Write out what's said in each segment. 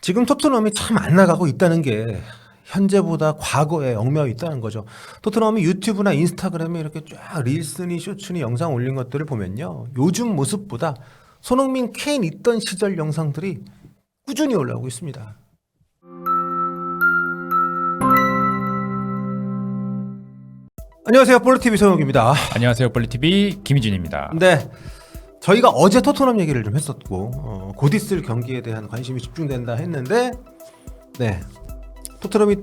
지금 토트넘이 참 안 나가고 있다는 게 현재보다 과거에 얽매여 있다는 거죠. 토트넘이 유튜브나 인스타그램에 이렇게 쫙 릴스니 쇼츠니 영상 올린 것들을 보면요. 요즘 모습보다 손흥민, 케인 있던 시절 영상들이 꾸준히 올라오고 있습니다. 안녕하세요. 볼리TV 성욱입니다. 안녕하세요. 볼리TV 김희진입니다. 네. 저희가 어제 토트넘 얘기를 좀 했었고 곧 있을 경기에 대한 관심이 집중된다 했는데 네. 토트넘이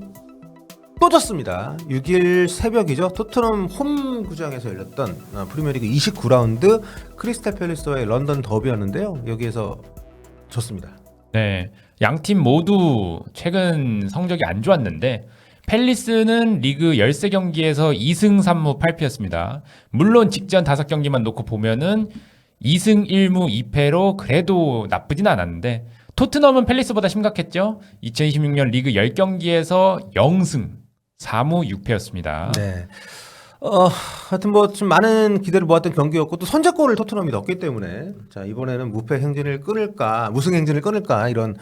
또 졌습니다. 6일 새벽이죠. 토트넘 홈 구장에서 열렸던 프리미어리그 29라운드 크리스탈 팰리스와의 런던 더비였는데요. 여기에서 졌습니다. 네, 양팀 모두 최근 성적이 안 좋았는데 팰리스는 리그 13경기에서 2승 3무 8패였습니다. 물론 직전 5경기만 놓고 보면은 2승 1무 2패로 그래도 나쁘진 않았는데 토트넘은 팰리스보다 심각했죠. 2026년 리그 10경기에서 0승 4무 6패였습니다. 네. 하여튼 뭐 좀 많은 기대를 모았던 경기였고 또 선제골을 토트넘이 넣었기 때문에 자 이번에는 무패 행진을 끊을까 무승 행진을 끊을까 이런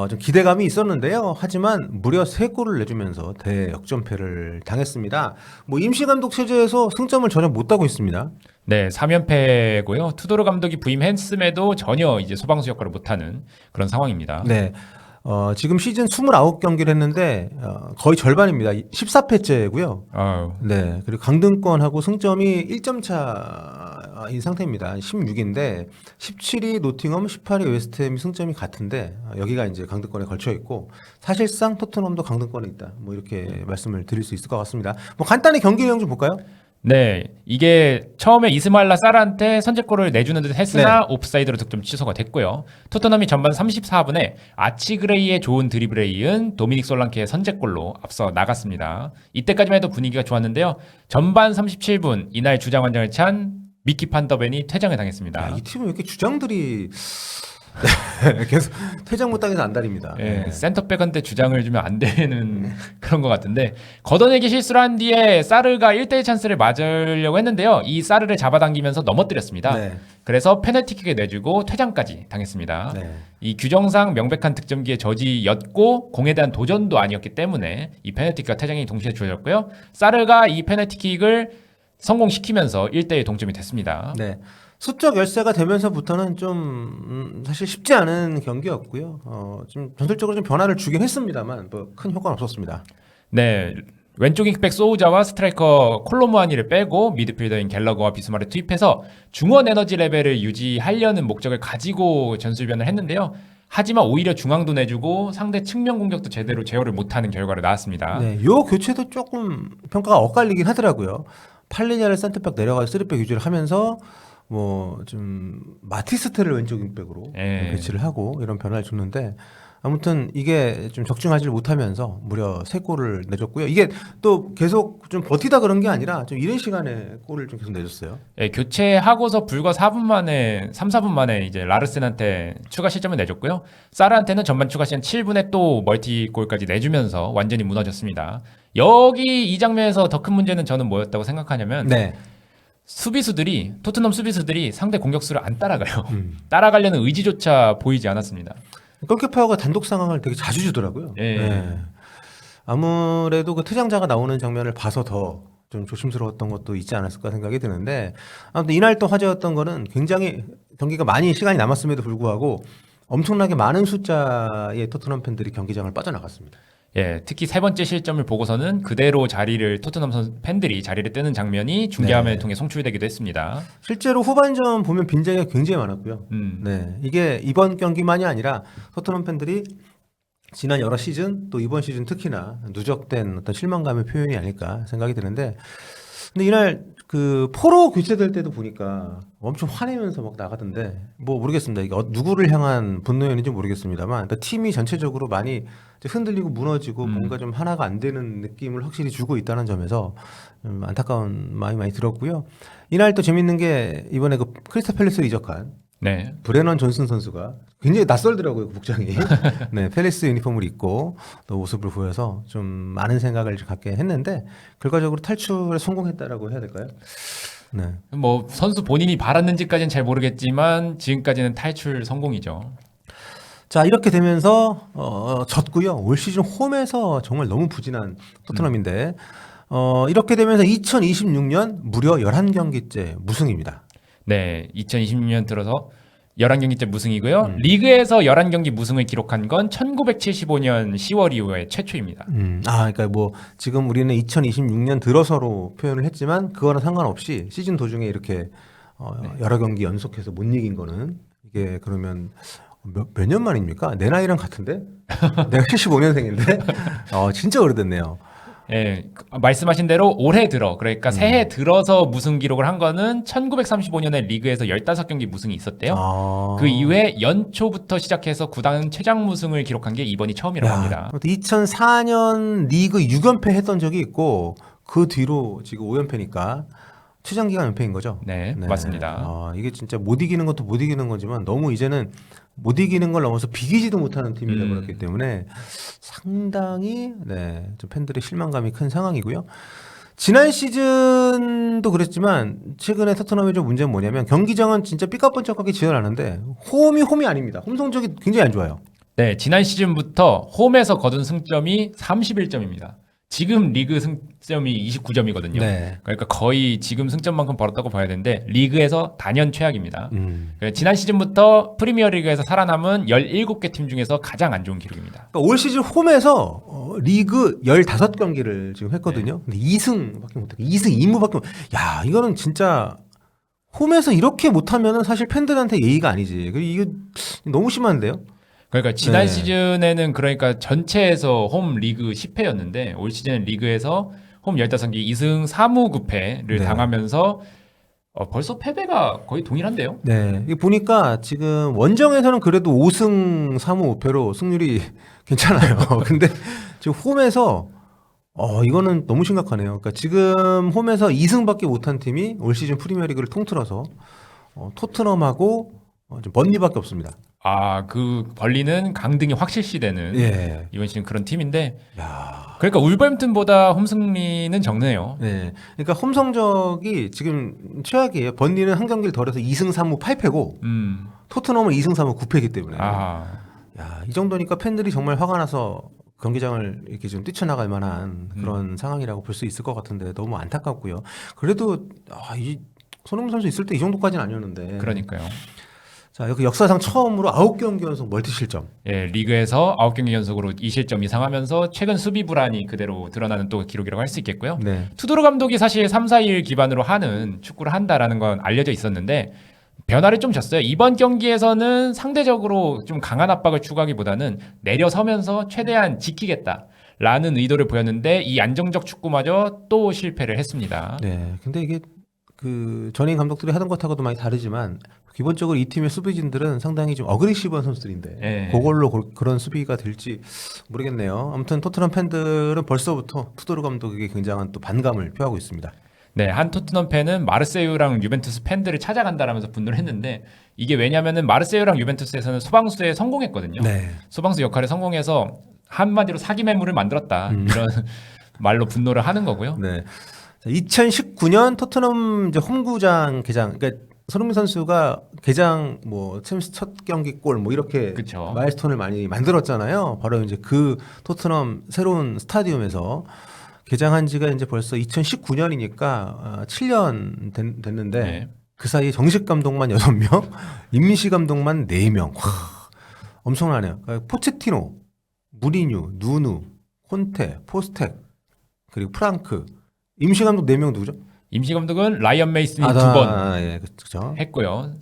좀 기대감이 있었는데요. 하지만 무려 3골을 내주면서 대역전패를 당했습니다. 뭐 임시 감독 체제에서 승점을 전혀 못 따고 있습니다. 네, 3연패고요. 투도르 감독이 부임했음에도 전혀 이제 소방수 역할을 못하는 그런 상황입니다. 네. 지금 시즌 29경기를 했는데 거의 절반입니다. 14패째고요. 아유. 네. 그리고 강등권하고 승점이 1점 차인 상태입니다. 16인데 17위 노팅엄, 18위 웨스트햄이 승점이 같은데 여기가 이제 강등권에 걸쳐 있고 사실상 토트넘도 강등권에 있다. 뭐 이렇게 말씀을 드릴 수 있을 것 같습니다. 뭐 간단히 경기 내용 좀 볼까요? 네, 이게 처음에 이스마일라 사라한테 선제골을 내주는 듯 했으나 네. 옵사이드로 득점 취소가 됐고요. 토트넘이 전반 34분에 아치그레이의 좋은 드리블에 이은 도미닉 솔랑케의 선제골로 앞서 나갔습니다. 이때까지만 해도 분위기가 좋았는데요. 전반 37분 이날 주장 원정을 찬 미키 판더벤이 퇴장을 당했습니다. 야, 이 팀은 왜 이렇게 주장들이 계속 퇴장 못 당해서 안달입니다. 예, 센터백한테 주장을 주면 안 되는 그런 것 같은데 걷어내기 실수를 한 뒤에 사르가 1대1 찬스를 맞으려고 했는데요. 이 사르를 잡아당기면서 넘어뜨렸습니다. 네. 그래서 페널티킥을 내주고 퇴장까지 당했습니다. 네. 이 규정상 명백한 득점기의 저지였고 공에 대한 도전도 아니었기 때문에 이 페널티킥과 퇴장이 동시에 주어졌고요. 사르가 이 페널티킥을 성공시키면서 1대1 동점이 됐습니다. 네. 수적 열세가 되면서부터는 좀 사실 쉽지 않은 경기였고요. 좀 전술적으로 좀 변화를 주긴 했습니다만 뭐 큰 효과는 없었습니다. 네, 왼쪽 윙백 소우자와 스트라이커 콜로무아니를 빼고 미드필더인 갤러거와 비스마를 투입해서 중원 에너지 레벨을 유지하려는 목적을 가지고 전술변을 했는데요. 하지만 오히려 중앙도 내주고 상대 측면 공격도 제대로 제어를 못하는 결과로 나왔습니다. 네, 요 교체도 조금 평가가 엇갈리긴 하더라고요. 팔리냐를 센터백 내려가서 쓰리백 유지를 하면서 뭐 좀 마티스트를 왼쪽 윙백으로 예. 배치를 하고 이런 변화를 줬는데 아무튼 이게 좀 적중하지를 못하면서 무려 3골을 내줬고요. 이게 또 계속 좀 버티다 그런 게 아니라 좀 이른 시간에 골을 좀 계속 내줬어요. 예, 교체하고서 불과 4분 만에 3, 4분 만에 이제 라르센한테 추가 실점을 내줬고요. 사르한테는 전반 추가 시간 7분에 또 멀티골까지 내주면서 완전히 무너졌습니다. 여기 이 장면에서 더 큰 문제는 저는 뭐였다고 생각하냐면 네. 토트넘 수비수들이 상대 공격수를 안 따라가요. 따라가려는 의지조차 보이지 않았습니다. 골키퍼가 단독 상황을 되게 자주 주더라고요. 예. 네. 아무래도 그 퇴장자가 나오는 장면을 봐서 더 좀 조심스러웠던 것도 있지 않았을까 생각이 드는데 아무튼 이날 또 화제였던 거는 굉장히 경기가 많이 시간이 남았음에도 불구하고 엄청나게 많은 숫자의 토트넘 팬들이 경기장을 빠져나갔습니다. 예, 특히 세 번째 실점을 보고서는 그대로 토트넘 팬들이 자리를 뜨는 장면이 중계화면을 네. 통해 송출되기도 했습니다. 실제로 후반전 보면 빈자리가 굉장히 많았고요. 네, 이게 이번 경기만이 아니라 토트넘 팬들이 지난 여러 시즌 또 이번 시즌 특히나 누적된 어떤 실망감의 표현이 아닐까 생각이 드는데 근데 이날 그 포로 교체될 때도 보니까 엄청 화내면서 막 나가던데 뭐 모르겠습니다. 이게 누구를 향한 분노였는지 모르겠습니다만 그러니까 팀이 전체적으로 많이 이제 흔들리고 무너지고 뭔가 좀 하나가 안 되는 느낌을 확실히 주고 있다는 점에서 좀 안타까운 마음이 많이 들었고요. 이날 또 재밌는 게 이번에 그 크리스탈 팰리스를 이적한 네. 브레넌 존슨 선수가 굉장히 낯설더라고요, 그 복장이. 네, 팰리스 유니폼을 입고 또 모습을 보여서 좀 많은 생각을 갖게 했는데 결과적으로 탈출에 성공했다라고 해야 될까요? 네. 뭐 선수 본인이 바랐는지까지는 잘 모르겠지만 지금까지는 탈출 성공이죠. 자, 이렇게 되면서 졌고요. 올 시즌 홈에서 정말 너무 부진한 토트넘인데 이렇게 되면서 2026년 무려 11경기째 무승입니다. 네, 2026년 들어서 11경기째 무승이고요. 리그에서 11경기 무승을 기록한 건 1975년 10월 이후에 최초입니다. 그러니까 뭐 지금 우리는 2026년 들어서로 표현을 했지만 그거랑 상관없이 시즌 도중에 이렇게 여러 경기 연속해서 못 이긴 거는 이게 그러면 몇 년 만입니까? 내 나이랑 같은데? 내가 75년생인데? 진짜 오래됐네요. 예, 말씀하신 대로 올해 들어, 그러니까 새해 들어서 무승 기록을 한 거는 1935년에 리그에서 15경기 무승이 있었대요. 그 이후에 연초부터 시작해서 구단 최장 무승을 기록한 게 이번이 처음이라고 합니다. 2004년 리그 6연패 했던 적이 있고 그 뒤로 지금 5연패니까 최장기간 연패인 거죠? 네, 맞습니다. 이게 진짜 못 이기는 것도 못 이기는 거지만 너무 이제는 못 이기는 걸 넘어서 비기지도 못하는 팀이 되어버렸기 때문에 상당히 좀 팬들의 실망감이 큰 상황이고요. 지난 시즌도 그랬지만 최근에 토트넘의 좀 문제는 뭐냐면 경기장은 진짜 삐까뻔쩍하게 지어놨는데 홈이 아닙니다. 홈 성적이 굉장히 안 좋아요. 네, 지난 시즌부터 홈에서 거둔 승점이 31점입니다. 지금 리그 승점이 29점이거든요. 네. 그러니까 거의 지금 승점만큼 벌었다고 봐야 되는데 리그에서 단연 최악입니다. 그러니까 지난 시즌부터 프리미어리그에서 살아남은 17개 팀 중에서 가장 안 좋은 기록입니다. 그러니까 올 시즌 홈에서 리그 15경기를 지금 했거든요. 근데 2승밖에 못했고 2승 2무밖에 야, 이거는 진짜 홈에서 이렇게 못하면은 사실 팬들한테 예의가 아니지. 이거 너무 심한데요? 그러니까 지난 시즌에는 그러니까 전체에서 홈 리그 10패였는데 올 시즌 리그에서 홈 15경기 2승 3무 9패를 당하면서 벌써 패배가 거의 동일한데요. 네. 이거 보니까 지금 원정에서는 그래도 5승 3무 5패로 승률이 괜찮아요. 근데 지금 홈에서 이거는 너무 심각하네요. 그러니까 지금 홈에서 2승밖에 못한 팀이 올 시즌 프리미어리그를 통틀어서 토트넘하고 번리밖에 없습니다. 그 벌리는 강등이 확실시되는 이번 시즌 그런 팀인데 그러니까 울버햄튼보다 홈 승리는 적네요. 네. 그러니까 홈 성적이 지금 최악이에요. 번리는 한 경기를 덜해서 2승 3무 8패고 토트넘은 2승 3무 9패이기 때문에 이 정도니까 팬들이 정말 화가 나서 경기장을 이렇게 좀 뛰쳐나갈 만한 그런 상황이라고 볼 수 있을 것 같은데 너무 안타깝고요. 그래도 이 손흥민 선수 있을 때 이 정도까지는 아니었는데. 그러니까요. 자, 여기 역사상 처음으로 9경기 연속 멀티 실점. 예, 리그에서 9경기 연속으로 2실점 이상 하면서 최근 수비 불안이 그대로 드러나는 또 기록이라고 할 수 있겠고요. 네. 투도르 감독이 사실 3-4-1 기반으로 하는 축구를 한다라는 건 알려져 있었는데 변화를 좀 줬어요. 이번 경기에서는 상대적으로 좀 강한 압박을 추구하기보다는 내려서면서 최대한 지키겠다라는 의도를 보였는데 이 안정적 축구마저 또 실패를 했습니다. 네. 근데 이게 그 전임 감독들이 하던 것하고도 많이 다르지만 기본적으로 이 팀의 수비진들은 상당히 좀 어그레시브한 선수들인데 그걸로 그런 수비가 될지 모르겠네요. 아무튼 토트넘 팬들은 벌써부터 투도르 감독에게 굉장한 또 반감을 표하고 있습니다. 네, 한 토트넘 팬은 마르세유랑 유벤투스 팬들을 찾아간다라면서 분노를 했는데 이게 왜냐면은 마르세유랑 유벤투스에서는 소방수에 성공했거든요. 네. 소방수 역할에 성공해서 한마디로 사기 매물을 만들었다 이런 말로 분노를 하는 거고요. 네. 2019년 토트넘 이제 홈구장 개장, 그러니까 손흥민 선수가 개장 챔스 첫 경기 골 이렇게 그쵸. 마일스톤을 많이 만들었잖아요. 바로 이제 그 토트넘 새로운 스타디움에서 개장한 지가 이제 벌써 2019년이니까 7년 됐는데 그 사이에 정식 감독만 6명, 임시 감독만 4명. 엄청나네요. 그러니까 포체티노, 무리뉴, 누누, 콘테, 포스텍, 그리고 프랑크. 임시 감독 4명 누구죠? 임시 감독은 라이언 메이슨이 2번 그렇죠. 했고요.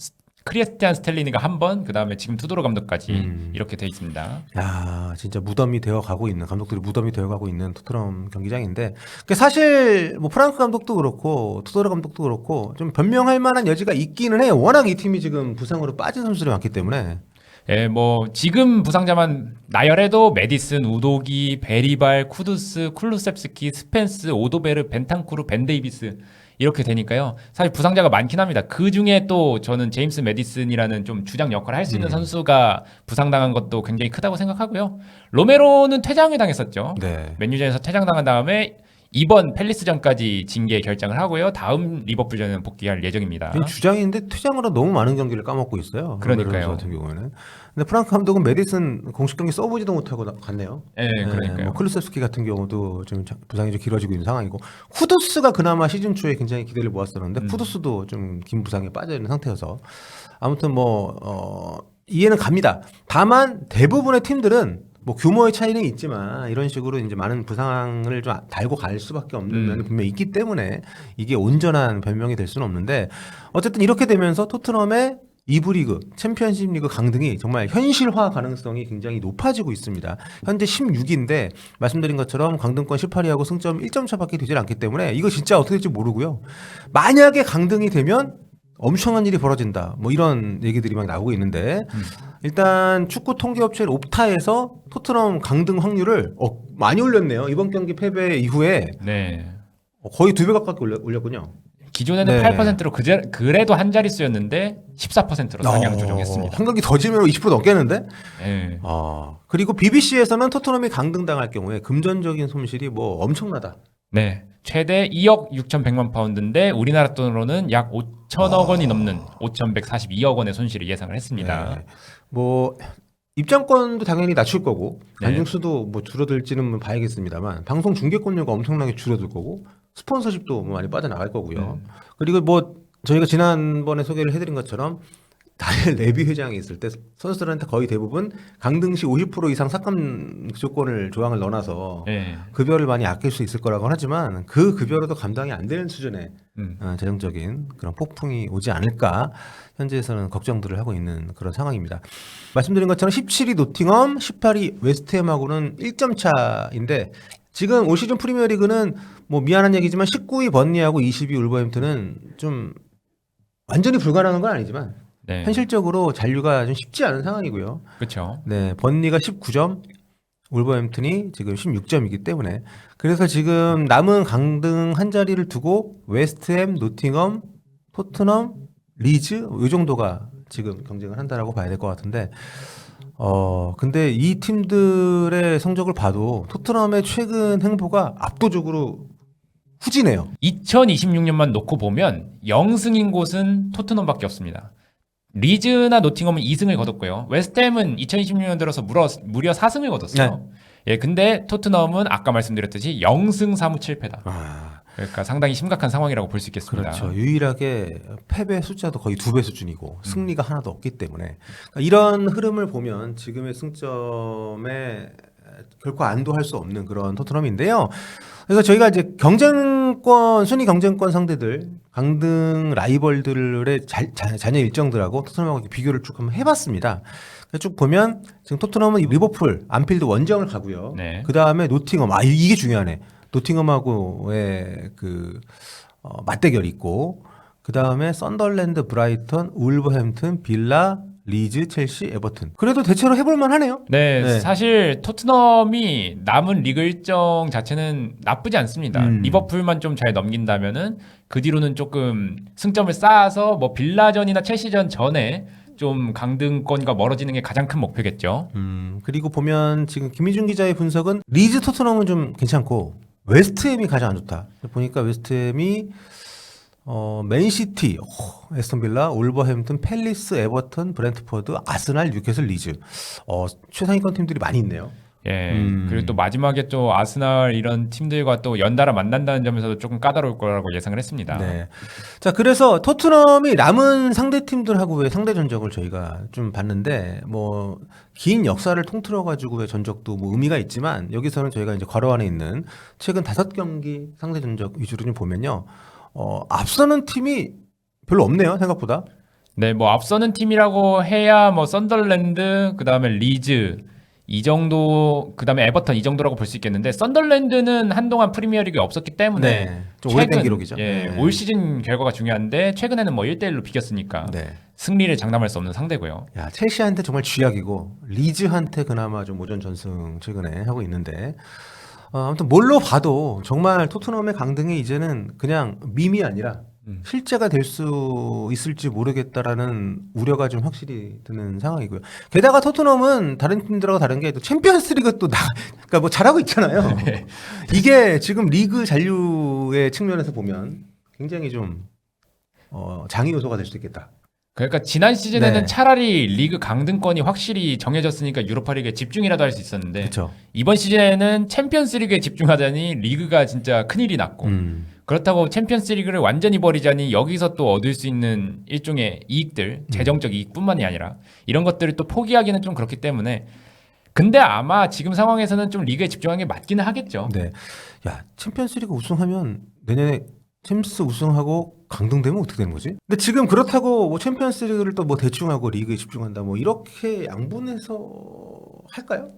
크리스티안 스텔리니가 1번, 그 다음에 지금 투도르 감독까지 이렇게 돼 있습니다. 야, 진짜 무덤이 되어가고 있는 감독들이 무덤이 되어가고 있는 토트넘 경기장인데 사실 프랑크 감독도 그렇고 투도르 감독도 그렇고 좀 변명할 만한 여지가 있기는 해요. 워낙 이 팀이 지금 부상으로 빠진 선수들이 많기 때문에. 예, 지금 부상자만 나열해도 메디슨, 우도기, 베리발, 쿠두스, 쿨루셉스키, 스펜스, 오도베르, 벤탄쿠르, 벤데이비스 이렇게 되니까요. 사실 부상자가 많긴 합니다. 그 중에 또 저는 제임스 메디슨이라는 좀 주장 역할을 할 수 있는 선수가 부상당한 것도 굉장히 크다고 생각하고요. 로메로는 퇴장을 당했었죠. 네. 맨유전에서 퇴장당한 다음에 이번 팰리스전까지 징계 결정을 하고요. 다음 리버풀전은 복귀할 예정입니다. 주장인데 퇴장으로 너무 많은 경기를 까먹고 있어요. 그러니까요. 같은 경우에는. 근데 프랑크 감독은 메디슨 공식 경기 써보지도 못하고 갔네요. 네, 그러니까요. 뭐 클루세스키 같은 경우도 좀 부상이 좀 길어지고 있는 상황이고 쿠두스가 그나마 시즌 초에 굉장히 기대를 모았었는데 쿠두스도 좀 긴 부상에 빠져 있는 상태여서 아무튼 이해는 갑니다. 다만 대부분의 팀들은 뭐 규모의 차이는 있지만 이런 식으로 이제 많은 부상을 좀 달고 갈 수밖에 없는 면이 분명히 있기 때문에 이게 온전한 변명이 될 수는 없는데 어쨌든 이렇게 되면서 토트넘의 2부 리그, 챔피언십 리그 강등이 정말 현실화 가능성이 굉장히 높아지고 있습니다. 현재 16위인데 말씀드린 것처럼 강등권 18위하고 승점 1점 차밖에 되질 않기 때문에 이거 진짜 어떻게 될지 모르고요. 만약에 강등이 되면 엄청난 일이 벌어진다. 뭐 이런 얘기들이 막 나오고 있는데 일단 축구 통계업체 옵타에서 토트넘 강등 확률을 많이 올렸네요. 이번 경기 패배 이후에 네. 거의 2배 가깝게 올렸군요. 기존에는 네. 8%로 그래도 한 자릿수였는데 14%로 상향 조정했습니다. 한 경기 더 지면 20% 넘겠는데? 네. 그리고 BBC에서는 토트넘이 강등당할 경우에 금전적인 손실이 뭐 엄청나다. 네. 최대 2억 6,100만 파운드인데 우리나라 돈으로는 약 5천억 원이 넘는 5,142억 원의 손실을 예상을 했습니다. 네. 뭐 입장권도 당연히 낮출 거고 네. 관중수도 뭐 줄어들지는 봐야겠습니다만 방송 중계권료가 엄청나게 줄어들 거고 스폰서십도 뭐 많이 빠져나갈 거고요. 그리고 뭐 저희가 지난번에 소개를 해드린 것처럼 다니엘 레비 회장이 있을 때 선수들한테 거의 대부분 강등 시 50% 이상 삭감 조건을 조항을 넣어놔서 네. 급여를 많이 아낄 수 있을 거라고 하지만 그 급여로도 감당이 안 되는 수준의 음. 재정적인 그런 폭풍이 오지 않을까 현재에서는 걱정들을 하고 있는 그런 상황입니다. 말씀드린 것처럼 17위 노팅엄, 18위 웨스트햄하고는 1점 차인데 지금 올 시즌 프리미어리그는 뭐 미안한 얘기지만 19위 번리하고 20위 울버햄튼은 좀 완전히 불가능한 건 아니지만 네. 현실적으로 잔류가 좀 쉽지 않은 상황이고요. 그렇죠. 네, 번리가 19점, 울버햄튼이 지금 16점이기 때문에 그래서 지금 남은 강등 한 자리를 두고 웨스트햄, 노팅엄, 토트넘, 리즈 이 정도가 지금 경쟁을 한다라고 봐야 될 것 같은데 근데 이 팀들의 성적을 봐도 토트넘의 최근 행보가 압도적으로 후지네요. 2026년만 놓고 보면 0승인 곳은 토트넘밖에 없습니다. 리즈나 노팅엄은 2승을 거뒀고요. 웨스트햄은 2026년 들어서 무려 4승을 거뒀어요. 예, 근데 토트넘은 아까 말씀드렸듯이 0승 3무 7패다. 그러니까 상당히 심각한 상황이라고 볼 수 있겠습니다. 그렇죠. 유일하게 패배 숫자도 거의 2배 수준이고 승리가 하나도 없기 때문에 그러니까 이런 흐름을 보면 지금의 승점에 결코 안도할 수 없는 그런 토트넘인데요. 그래서 저희가 이제 순위 경쟁권 상대들, 강등 라이벌들의 잔여 일정들하고 토트넘하고 이렇게 비교를 쭉 한번 해봤습니다. 쭉 보면 지금 토트넘은 리버풀, 안필드 원정을 가고요. 네. 그 다음에 노팅엄, 이게 중요하네. 노팅엄하고의 맞대결이 있고, 그 다음에 썬덜랜드, 브라이턴, 울버햄튼, 빌라, 리즈, 첼시, 에버튼. 그래도 대체로 해볼만 하네요. 네, 사실 토트넘이 남은 리그 일정 자체는 나쁘지 않습니다. 리버풀만 좀 잘 넘긴다면은 그 뒤로는 조금 승점을 쌓아서 뭐 빌라전이나 첼시전 전에 좀 강등권과 멀어지는 게 가장 큰 목표겠죠. 그리고 보면 지금 김희준 기자의 분석은 리즈 토트넘은 좀 괜찮고 웨스트햄이 가장 안 좋다. 보니까 웨스트햄이 맨시티, 에스턴빌라, 울버햄튼, 팰리스, 에버턴, 브렌트포드, 아스날, 뉴캐슬, 리즈. 최상위권 팀들이 많이 있네요. 예. 그리고 또 마지막에 또 아스날 이런 팀들과 또 연달아 만난다는 점에서도 조금 까다로울 거라고 예상을 했습니다. 네. 자, 그래서 토트넘이 남은 상대 팀들하고의 상대 전적을 저희가 좀 봤는데, 뭐, 긴 역사를 통틀어가지고의 전적도 뭐 의미가 있지만, 여기서는 저희가 이제 괄호 안에 있는 최근 5경기 상대 전적 위주로 좀 보면요. 앞서는 팀이 별로 없네요, 생각보다. 네, 뭐 앞서는 팀이라고 해야 뭐 썬덜랜드, 그다음에 리즈 이 정도, 그다음에 에버턴 이 정도라고 볼 수 있겠는데 썬덜랜드는 한동안 프리미어리그에 없었기 때문에 네, 좀 오래된 기록이죠. 예, 네. 올 시즌 결과가 중요한데 최근에는 뭐 1대1로 비겼으니까 네. 승리를 장담할 수 없는 상대고요. 야, 첼시한테 정말 쥐약이고 리즈한테 그나마 좀 오전 전승 최근에 하고 있는데 아무튼 뭘로 봐도 정말 토트넘의 강등이 이제는 그냥 밈이 아니라 실제가 될 수 있을지 모르겠다라는 우려가 좀 확실히 드는 상황이고요. 게다가 토트넘은 다른 팀들하고 다른 게 또 챔피언스리그 또 그러니까 뭐 잘하고 있잖아요. 네. 이게 지금 리그 잔류의 측면에서 보면 굉장히 좀 장애 요소가 될 수도 있겠다. 그러니까 지난 시즌에는 네. 차라리 리그 강등권이 확실히 정해졌으니까 유로파리그에 집중이라도 할 수 있었는데 그렇죠. 이번 시즌에는 챔피언스리그에 집중하자니 리그가 진짜 큰일이 났고 그렇다고 챔피언스리그를 완전히 버리자니 여기서 또 얻을 수 있는 일종의 이익들, 재정적 이익뿐만이 아니라 이런 것들을 또 포기하기는 좀 그렇기 때문에 근데 아마 지금 상황에서는 좀 리그에 집중하는 게 맞기는 하겠죠. 네. 야, 챔피언스리그 우승하면 내년에 챔스 우승하고 강등되면 어떻게 되는 거지? 근데 지금 그렇다고 뭐 챔피언스리그를 또 뭐 대충 하고 리그에 집중한다 뭐 이렇게 양분해서 할까요?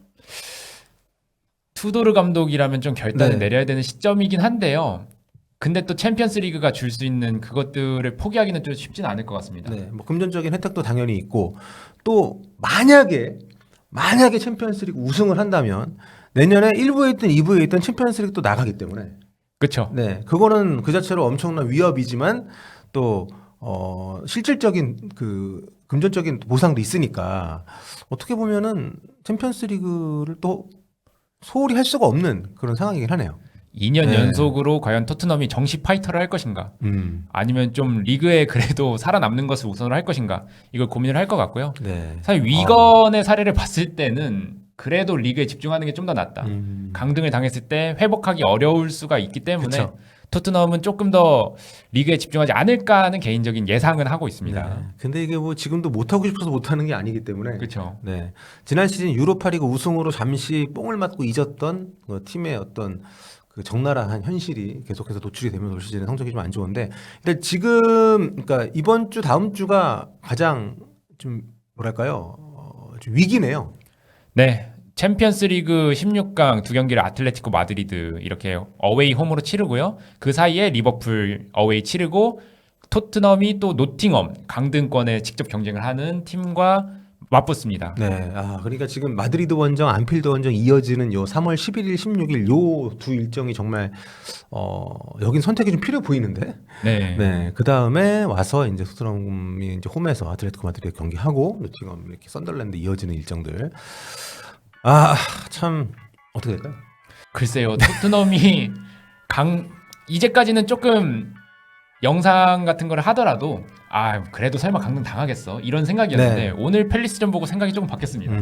투도르 감독이라면 좀 결단을 네. 내려야 되는 시점이긴 한데요. 근데 또 챔피언스 리그가 줄 수 있는 그것들을 포기하기는 좀 쉽진 않을 것 같습니다. 네. 뭐 금전적인 혜택도 당연히 있고 또 만약에 챔피언스리그 우승을 한다면 내년에 1부에 있든 2부에 있든 챔피언스리그 또 나가기 때문에 그렇죠. 네. 그거는 그 자체로 엄청난 위협이지만 또 실질적인 그 금전적인 보상도 있으니까 어떻게 보면은 챔피언스리그를 또 소홀히 할 수가 없는 그런 상황이긴 하네요. 2년 네. 연속으로 과연 토트넘이 정식 파이터를 할 것인가? 아니면 좀 리그에 그래도 살아남는 것을 우선으로 할 것인가? 이걸 고민을 할 것 같고요. 네. 사실 위건의 사례를 봤을 때는 그래도 리그에 집중하는 게 좀 더 낫다. 강등을 당했을 때 회복하기 어려울 수가 있기 때문에 그쵸. 토트넘은 조금 더 리그에 집중하지 않을까 하는 개인적인 예상은 하고 있습니다. 네. 근데 이게 뭐 지금도 못하고 싶어서 못하는 게 아니기 때문에 그렇죠. 네. 지난 시즌 유로파리그 우승으로 잠시 뽕을 맞고 잊었던 그 팀의 어떤 그 적나라한 현실이 계속해서 노출이 되면서 올 시즌에 성적이 좀 안 좋은데 근데 지금 그러니까 이번 주 다음 주가 가장 좀 뭐랄까요? 좀 위기네요. 네. 챔피언스 리그 16강 두 경기를 아틀레티코 마드리드 이렇게 어웨이 홈으로 치르고요. 그 사이에 리버풀 어웨이 치르고 토트넘이 또 노팅엄 강등권에 직접 경쟁을 하는 팀과 맞붙습니다. 네. 아, 그러니까 지금 마드리드 원정, 안필드 원정 이어지는 요 3월 11일, 16일 요 두 일정이 정말 여긴 선택이 좀 필요해 보이는데. 네. 네. 그다음에 와서 이제 토트넘이 이제 홈에서 아틀레티코 마드리드 경기하고 노팅엄 이렇게 썬더랜드 이어지는 일정들. 아, 참 어떻게 될까요? 글쎄요. 토트넘이 이제까지는 조금 영상 같은 걸 하더라도 그래도 설마 강등 당하겠어 이런 생각이었는데 네. 오늘 펠리스전 보고 생각이 조금 바뀌었습니다.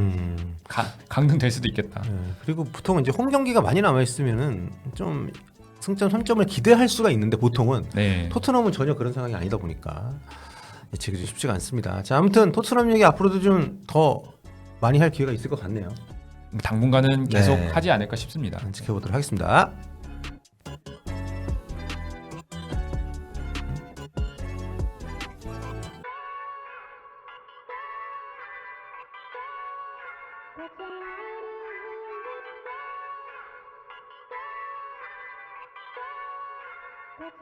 강등 될 수도 있겠다. 네. 그리고 보통 이제 홈 경기가 많이 남아 있으면은 좀 승점 3점을 기대할 수가 있는데 보통은 네. 토트넘은 전혀 그런 상황이 아니다 보니까 예측이 좀 쉽지가 않습니다. 자, 아무튼 토트넘 얘기 앞으로도 좀 더 많이 할 기회가 있을 것 같네요. 당분간은 계속 네. 하지 않을까 싶습니다. 지켜보도록 하겠습니다. That's